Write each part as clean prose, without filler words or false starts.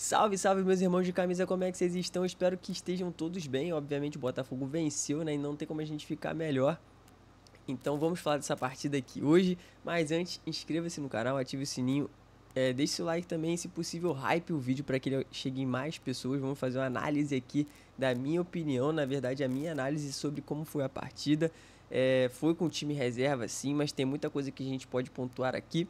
Salve, salve, meus irmãos de camisa, como é que vocês estão? Espero que estejam todos bem. Obviamente o Botafogo venceu, né? E não tem como a gente ficar melhor. Então vamos falar dessa partida aqui hoje. Mas antes, inscreva-se no canal, ative o sininho. Deixe seu like também, se possível, hype o vídeo para que ele chegue em mais pessoas. Vamos fazer uma análise aqui da minha opinião, na verdade a minha análise sobre como foi a partida. Foi com o time reserva sim, mas tem muita coisa que a gente pode pontuar aqui.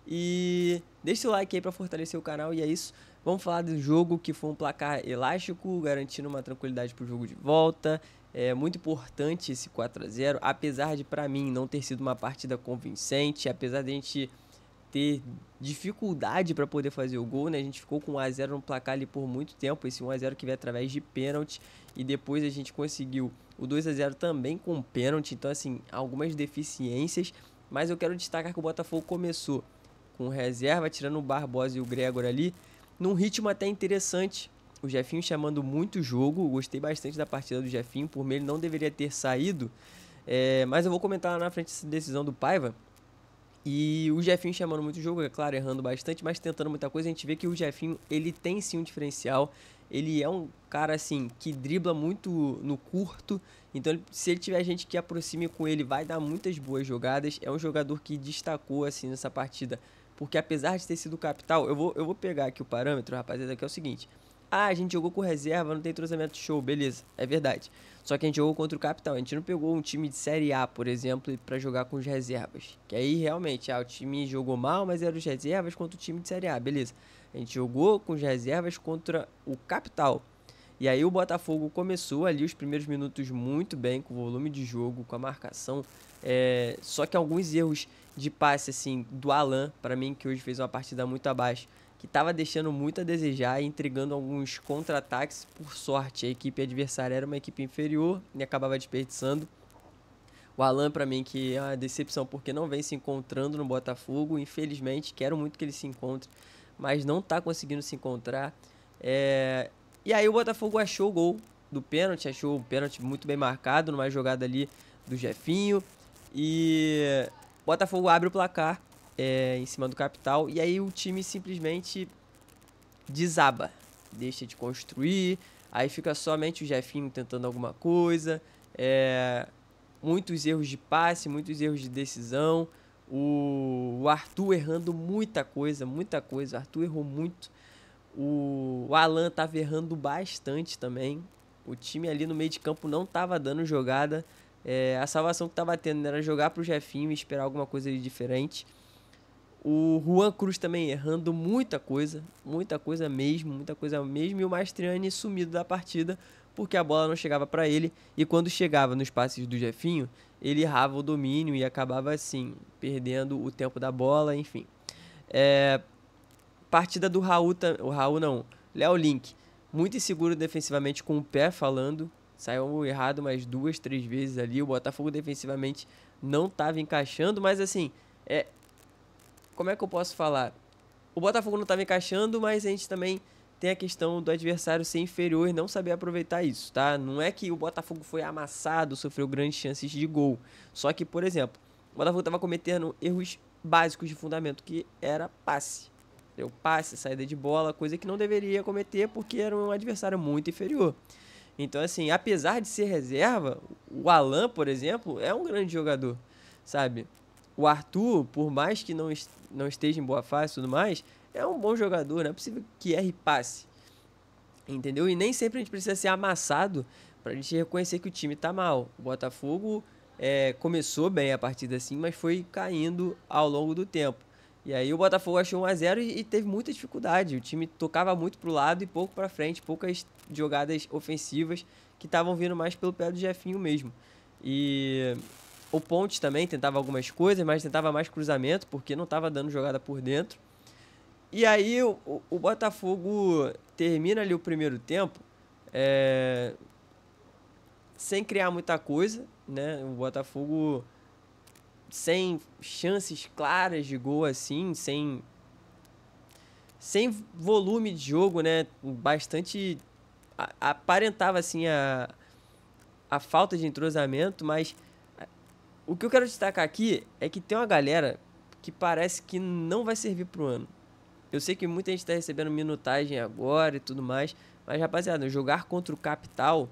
E deixe seu like aí para fortalecer o canal e é isso. Vamos falar do jogo que foi um placar elástico, garantindo uma tranquilidade para o jogo de volta. É muito importante esse 4 a 0, apesar de para mim não ter sido uma partida convincente, apesar de a gente ter dificuldade para poder fazer o gol, né? A gente ficou com 1 a 0 no placar ali por muito tempo, esse 1 a 0 que veio através de pênalti e depois a gente conseguiu o 2 a 0 também com pênalti, então assim, algumas deficiências, mas eu quero destacar que o Botafogo começou com reserva, tirando o Barbosa e o Gregor ali, num ritmo até interessante. O Jefinho chamando muito o jogo, gostei bastante da partida do Jefinho, por mim ele não deveria ter saído, mas eu vou comentar lá na frente essa decisão do Paiva. E o Jefinho chamando muito o jogo, é claro, errando bastante, mas tentando muita coisa. A gente vê que o Jefinho, ele tem sim um diferencial. Ele é um cara, assim, que dribla muito no curto. Então, se ele tiver gente que aproxime com ele, vai dar muitas boas jogadas. É um jogador que destacou, assim, nessa partida. Porque apesar de ter sido capital, eu vou pegar aqui o parâmetro, rapaziada, que é o seguinte. Ah, a gente jogou com reserva, não tem entrosamento, show, beleza, é verdade. Só que a gente jogou contra o capital, a gente não pegou um time de Série A, por exemplo, pra jogar com os reservas. Que aí realmente, o time jogou mal, mas eram os reservas contra o time de Série A, beleza. A gente jogou com os reservas contra o capital. E aí o Botafogo começou ali os primeiros minutos muito bem, com o volume de jogo, com a marcação. Só que alguns erros de passe, assim, do Alan, pra mim, que hoje fez uma partida muito abaixo, que estava deixando muito a desejar e entregando alguns contra-ataques. Por sorte, a equipe adversária era uma equipe inferior e acabava desperdiçando. O Alan, para mim, que é uma decepção porque não vem se encontrando no Botafogo. Infelizmente, quero muito que ele se encontre, mas não está conseguindo se encontrar. E aí o Botafogo achou o gol do pênalti, achou o pênalti muito bem marcado numa jogada ali do Jefinho. E o Botafogo abre o placar em cima do capital. E aí o time simplesmente desaba, deixa de construir. Aí fica somente o Jefinho tentando alguma coisa. Muitos erros de passe, muitos erros de decisão. O Arthur errando muita coisa, muita coisa. O Arthur errou muito. O Alan tava errando bastante também. O time ali no meio de campo não tava dando jogada. A salvação que tava tendo era jogar pro Jefinho e esperar alguma coisa de diferente. O Juan Cruz também errando muita coisa mesmo, muita coisa mesmo. E o Mastriani sumido da partida porque a bola não chegava para ele. E quando chegava nos passes do Jefinho, ele errava o domínio e acabava assim, perdendo o tempo da bola, enfim. Partida do Raul, o Raul não, Léo Link, muito inseguro defensivamente com o pé falando. Saiu errado umas 2, 3 vezes ali. O Botafogo defensivamente não estava encaixando, mas assim, como é que eu posso falar? O Botafogo não estava encaixando, mas a gente também tem a questão do adversário ser inferior e não saber aproveitar isso, tá? Não é que o Botafogo foi amassado, sofreu grandes chances de gol. Só que, por exemplo, o Botafogo estava cometendo erros básicos de fundamento, que era passe. O passe, saída de bola, coisa que não deveria cometer porque era um adversário muito inferior. Então, assim, apesar de ser reserva, o Alan, por exemplo, é um grande jogador, sabe? O Arthur, por mais que não esteja em boa fase e tudo mais, é um bom jogador, não é possível que erre passe, entendeu? E nem sempre a gente precisa ser amassado pra gente reconhecer que o time tá mal. O Botafogo começou bem a partida assim, mas foi caindo ao longo do tempo. E aí o Botafogo achou 1 a 0 e teve muita dificuldade. O time tocava muito pro lado e pouco pra frente, poucas jogadas ofensivas que estavam vindo mais pelo pé do Jefinho mesmo. E o Pontes também tentava algumas coisas, mas tentava mais cruzamento, porque não estava dando jogada por dentro. E aí o Botafogo termina ali o primeiro tempo sem criar muita coisa, né? O Botafogo sem chances claras de gol assim, sem volume de jogo, né? Bastante aparentava assim a falta de entrosamento, mas o que eu quero destacar aqui é que tem uma galera que parece que não vai servir pro ano. Eu sei que muita gente tá recebendo minutagem agora e tudo mais, mas, rapaziada, jogar contra o Capital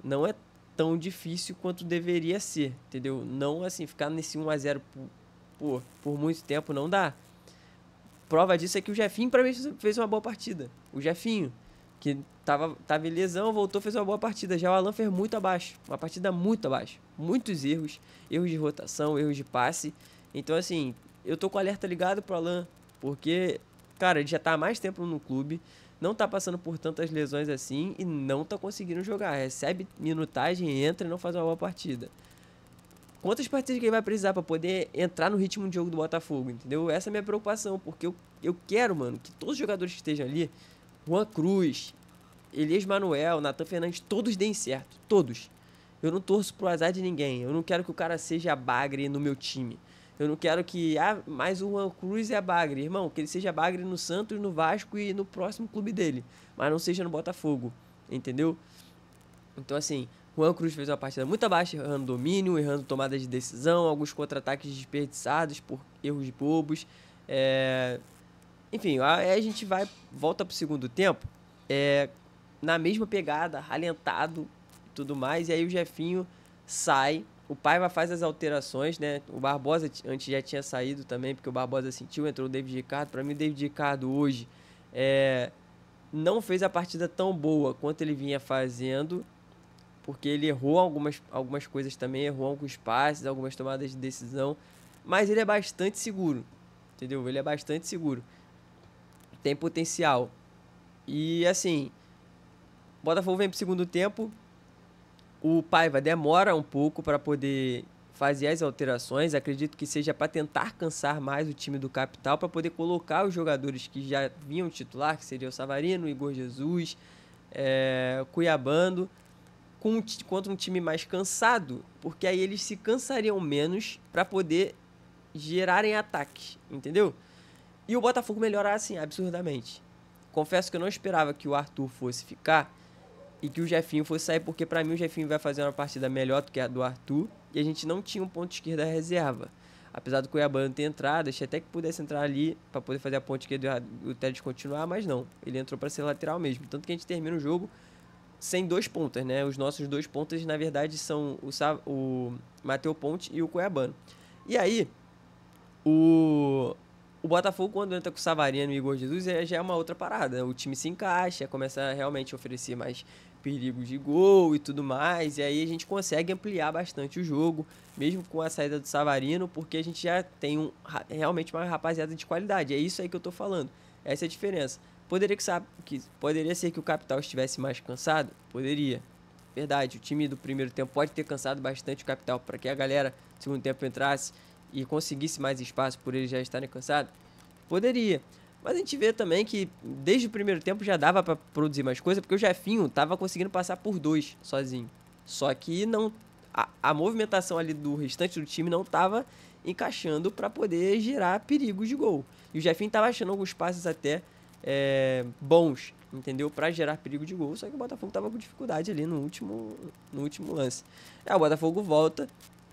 não é tão difícil quanto deveria ser, entendeu? Não, assim, ficar nesse 1 a 0 por muito tempo não dá. Prova disso é que o Jefinho, pra mim, fez uma boa partida. O Jefinho, que tava em lesão, voltou, fez uma boa partida. Já o Alan fez muito abaixo. Uma partida muito abaixo. Muitos erros. Erros de rotação, erros de passe. Então, assim, eu tô com o alerta ligado pro Alan. Porque, cara, ele já tá há mais tempo no clube. Não tá passando por tantas lesões assim. E não tá conseguindo jogar. Recebe minutagem, entra e não faz uma boa partida. Quantas partidas que ele vai precisar pra poder entrar no ritmo de jogo do Botafogo, entendeu? Essa é a minha preocupação, porque eu quero, mano, que todos os jogadores que estejam ali, Juan Cruz, Elias Manuel, Nathan Fernandes, todos deem certo, todos. Eu não torço pro azar de ninguém, eu não quero que o cara seja bagre no meu time. Eu não quero que, mais o Juan Cruz é bagre, irmão, que ele seja bagre no Santos, no Vasco e no próximo clube dele, mas não seja no Botafogo, entendeu? Então, assim, Juan Cruz fez uma partida muito abaixo, errando domínio, errando tomada de decisão, alguns contra-ataques desperdiçados por erros bobos. Enfim, aí a gente volta pro segundo tempo, na mesma pegada, ralentado e tudo mais, e aí o Jefinho sai, o Paiva faz as alterações, né? O Barbosa antes já tinha saído também, porque o Barbosa sentiu, entrou o David Ricardo. Para mim, o David Ricardo hoje não fez a partida tão boa quanto ele vinha fazendo, porque ele errou algumas coisas também, errou alguns passes, algumas tomadas de decisão, mas ele é bastante seguro, entendeu? Ele é bastante seguro, tem potencial. E assim, o Botafogo vem pro segundo tempo, o Paiva demora um pouco para poder fazer as alterações, acredito que seja para tentar cansar mais o time do Capital, para poder colocar os jogadores que já vinham titular, que seria o Savarino, o Igor Jesus, Cuiabano, contra um time mais cansado, porque aí eles se cansariam menos para poder gerarem ataques, entendeu? E o Botafogo melhorar assim, absurdamente. Confesso que eu não esperava que o Arthur fosse ficar e que o Jefinho fosse sair, porque para mim o Jefinho vai fazer uma partida melhor do que a do Arthur e a gente não tinha um ponto esquerda reserva. Apesar do Cuiabano ter entrado, achei até que pudesse entrar ali para poder fazer a ponte esquerda e o Teles continuar, mas não. Ele entrou para ser lateral mesmo. Tanto que a gente termina o jogo sem 2 pontas, né? Os nossos 2 pontas, na verdade, são o Matheus Ponte e o Cuiabano. E aí, o Botafogo, quando entra com o Savarino e o Igor Jesus, já é uma outra parada. O time se encaixa, começa a realmente oferecer mais perigos de gol e tudo mais. E aí a gente consegue ampliar bastante o jogo, mesmo com a saída do Savarino, porque a gente já tem realmente uma rapaziada de qualidade. É isso aí que eu tô falando. Essa é a diferença. Poderia ser que o Capital estivesse mais cansado? Poderia. Verdade, o time do primeiro tempo pode ter cansado bastante o Capital para que a galera do segundo tempo entrasse e conseguisse mais espaço por eles já estarem cansados? Poderia. Mas a gente vê também que desde o primeiro tempo já dava para produzir mais coisa, porque o Jefinho tava conseguindo passar por 2 sozinho. Só que não a movimentação ali do restante do time não tava encaixando para poder gerar perigos de gol. E o Jefinho tava achando alguns passes até bons, entendeu? Para gerar perigo de gol, só que o Botafogo tava com dificuldade ali no último lance. O Botafogo volta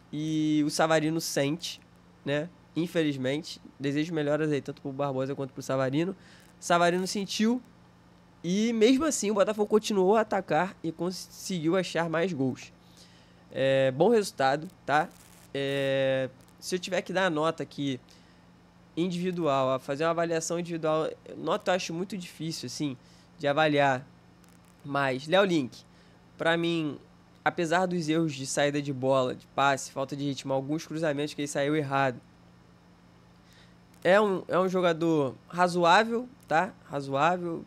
e o Savarino sente, né? Infelizmente, desejo melhoras aí tanto pro Barbosa quanto pro Savarino. Savarino sentiu e mesmo assim o Botafogo continuou a atacar e conseguiu achar mais gols. Bom resultado, tá? Se eu tiver que dar a nota aqui individual, fazer uma avaliação individual, nota eu acho muito difícil, assim, de avaliar. Mas, Léo Link, pra mim, apesar dos erros de saída de bola, de passe, falta de ritmo, alguns cruzamentos que ele saiu errado, é um jogador razoável, tá? Razoável,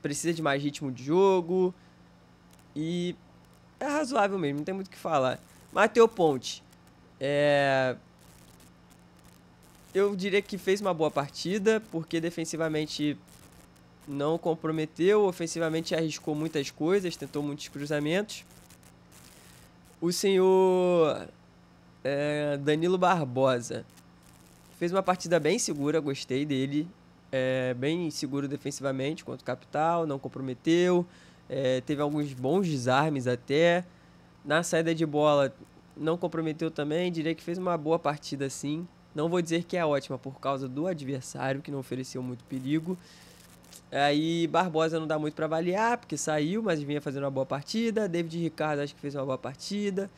precisa de mais ritmo de jogo e é razoável mesmo, não tem muito o que falar. Matheus Ponte, eu diria que fez uma boa partida, porque defensivamente não comprometeu, ofensivamente arriscou muitas coisas, tentou muitos cruzamentos. O senhor Danilo Barbosa fez uma partida bem segura, gostei dele, bem seguro defensivamente contra o Capital, não comprometeu, teve alguns bons desarmes até. Na saída de bola não comprometeu também, diria que fez uma boa partida sim. Não vou dizer que é ótima por causa do adversário, que não ofereceu muito perigo. Aí Barbosa não dá muito para avaliar, porque saiu, mas vinha fazendo uma boa partida. David Ricardo acho que fez uma boa partida.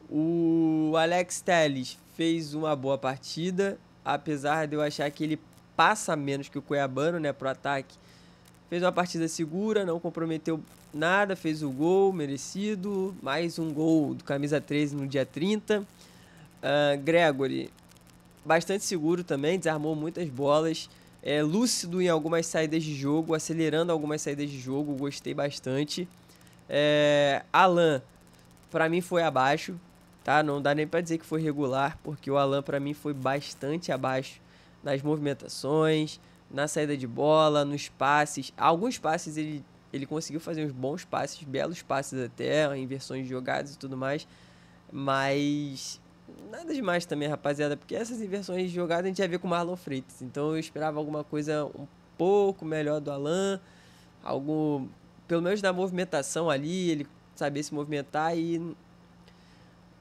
O Alex Telles fez uma boa partida, apesar de eu achar que ele passa menos que o Cuiabano, né, pro ataque. Fez uma partida segura, não comprometeu nada, fez o gol merecido. Mais um gol do camisa 13 no dia 30. Gregory, bastante seguro também, desarmou muitas bolas. Lúcido em algumas saídas de jogo, acelerando algumas saídas de jogo, gostei bastante. Alan, pra mim foi abaixo, tá? Não dá nem pra dizer que foi regular, porque o Alan pra mim foi bastante abaixo nas movimentações, na saída de bola, nos passes. Alguns passes ele conseguiu fazer uns bons passes, belos passes até, inversões de jogadas e tudo mais, mas nada demais também, rapaziada, porque essas inversões de jogada a gente já vê com o Marlon Freitas. Então eu esperava alguma coisa um pouco melhor do Alan, algo, pelo menos na movimentação ali, ele saber se movimentar, e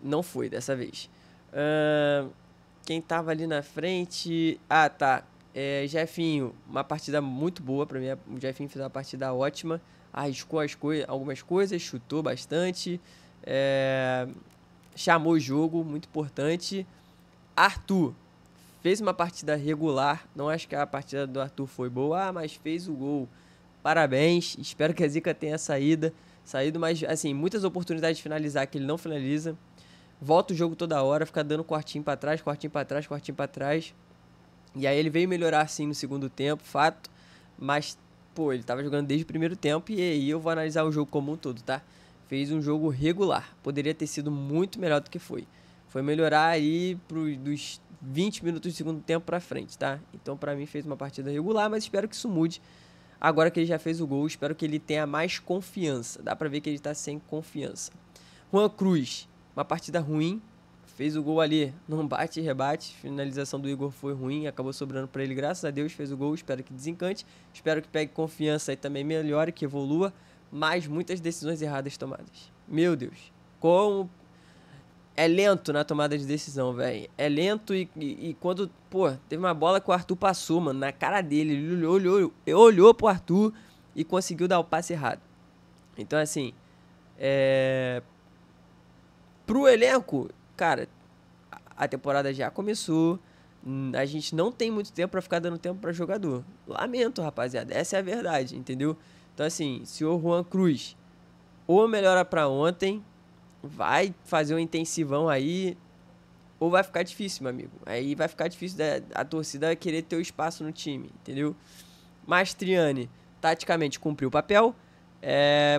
não foi dessa vez. Quem tava ali na frente... Ah, tá. Jefinho, uma partida muito boa pra mim. O Jefinho fez uma partida ótima. Arriscou algumas coisas, chutou bastante. Chamou o jogo, muito importante. Arthur fez uma partida regular. Não acho que a partida do Arthur foi boa, mas fez o gol. Parabéns. Espero que a zica tenha saído, mas assim, muitas oportunidades de finalizar que ele não finaliza. Volta o jogo toda hora, fica dando quartinho pra trás, quartinho pra trás, quartinho pra trás. E aí ele veio melhorar sim no segundo tempo, fato. Mas, pô, ele tava jogando desde o primeiro tempo, e aí eu vou analisar o jogo como um todo, tá? Fez um jogo regular. Poderia ter sido muito melhor do que foi. Foi melhorar aí dos 20 minutos do segundo tempo pra frente, tá? Então pra mim fez uma partida regular, mas espero que isso mude. Agora que ele já fez o gol, espero que ele tenha mais confiança. Dá pra ver que ele tá sem confiança. Juan Cruz, uma partida ruim. Fez o gol ali, não bate e rebate. Finalização do Igor foi ruim, acabou sobrando pra ele, graças a Deus, fez o gol. Espero que desencante, espero que pegue confiança e também melhore, que evolua. Mas muitas decisões erradas tomadas. Meu Deus, como é lento na tomada de decisão, velho. É lento e quando, pô, teve uma bola que o Arthur passou, mano, na cara dele. Ele olhou pro Arthur e conseguiu dar o passe errado. Então, assim, pro elenco, cara, a temporada já começou. A gente não tem muito tempo pra ficar dando tempo pra jogador. Lamento, rapaziada. Essa é a verdade, entendeu? Então, assim, se o Juan Cruz ou melhora pra ontem, vai fazer um intensivão aí, ou vai ficar difícil, meu amigo. Aí vai ficar difícil a torcida querer ter o espaço no time, entendeu? Mastriani, taticamente, cumpriu o papel,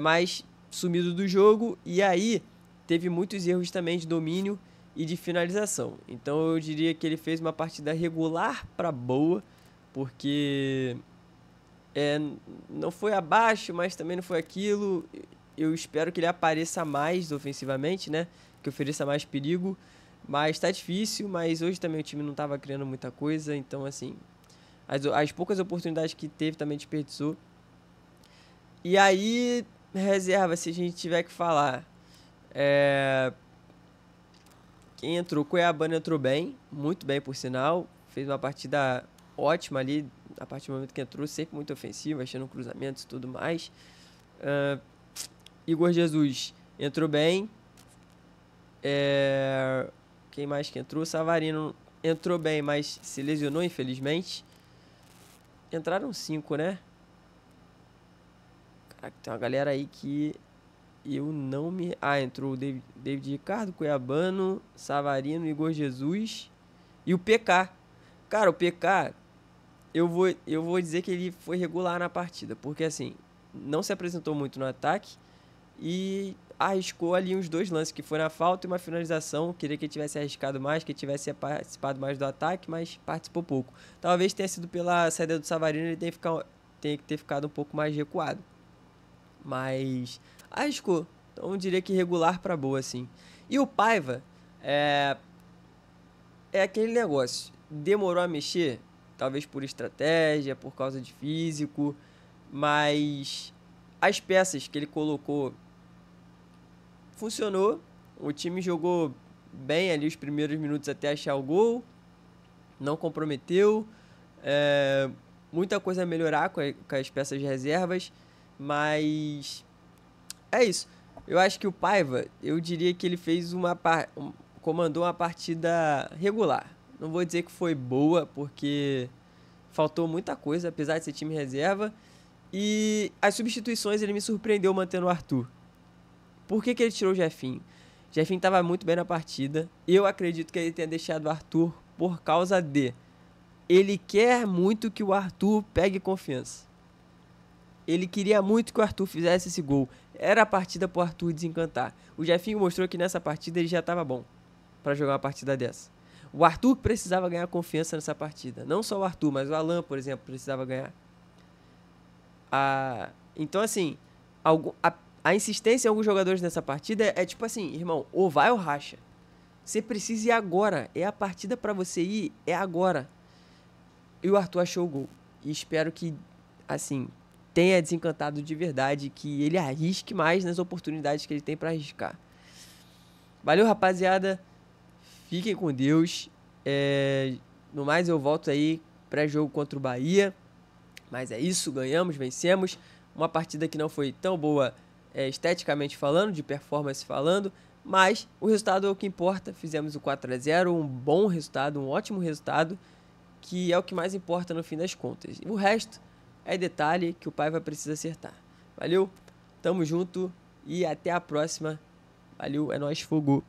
mas sumido do jogo. E aí, teve muitos erros também de domínio e de finalização. Então, eu diria que ele fez uma partida regular para boa, porque não foi abaixo, mas também não foi aquilo. Eu espero que ele apareça mais ofensivamente, né? Que ofereça mais perigo. Mas tá difícil, mas hoje também o time não tava criando muita coisa. Então, assim, as poucas oportunidades que teve também desperdiçou. E aí, reserva, se a gente tiver que falar. Quem entrou? Cuiabano entrou bem, muito bem por sinal. Fez uma partida ótima ali, a partir do momento que entrou, sempre muito ofensivo, achando cruzamentos e tudo mais. Igor Jesus entrou bem. Quem mais que entrou? Savarino entrou bem, mas se lesionou, infelizmente. Entraram 5, né? Caraca, tem uma galera aí que eu não me... entrou o David Ricardo, Cuiabano, Savarino, Igor Jesus e o PK. Cara, o PK, eu vou dizer que ele foi regular na partida, porque assim, não se apresentou muito no ataque e arriscou ali uns 2 lances, que foi na falta e uma finalização. Queria que ele tivesse arriscado mais, que ele tivesse participado mais do ataque, mas participou pouco. Talvez tenha sido pela saída do Savarino, ele tenha que ter ficado um pouco mais recuado. Mas arriscou. Então eu diria que regular pra boa, assim. E o Paiva é aquele negócio. Demorou a mexer, talvez por estratégia, por causa de físico, mas as peças que ele colocou funcionou. O time jogou bem ali os primeiros minutos até achar o gol. não comprometeu. Muita coisa a melhorar com as peças de reservas, mas é isso. Eu acho que o Paiva, eu diria que ele fez comandou uma partida regular. Não vou dizer que foi boa, porque faltou muita coisa, apesar de ser time reserva. E as substituições ele me surpreendeu mantendo o Arthur. Por que ele tirou o Jefinho? O Jefinho estava muito bem na partida. Eu acredito que ele tenha deixado o Arthur por causa de... Ele quer muito que o Arthur pegue confiança. Ele queria muito que o Arthur fizesse esse gol. Era a partida pro Arthur desencantar. O Jefinho mostrou que nessa partida ele já estava bom para jogar uma partida dessa. O Arthur precisava ganhar confiança nessa partida. Não só o Arthur, mas o Alan, por exemplo, precisava ganhar. Então, assim, a insistência em alguns jogadores nessa partida é tipo assim, irmão, ou vai ou racha. Você precisa ir agora. É a partida para você ir, é agora. E o Arthur achou o gol. E espero que, assim, tenha desencantado de verdade, que ele arrisque mais nas oportunidades que ele tem para arriscar. Valeu, rapaziada. Fiquem com Deus. No mais, eu volto aí pré-jogo contra o Bahia. Mas é isso, ganhamos, vencemos. Uma partida que não foi tão boa esteticamente falando, de performance falando, mas o resultado é o que importa. Fizemos o 4-0, um bom resultado, um ótimo resultado, que é o que mais importa no fim das contas. O resto é detalhe que o Paiva precisa acertar. Valeu, tamo junto e até a próxima. Valeu, é nóis, fogo!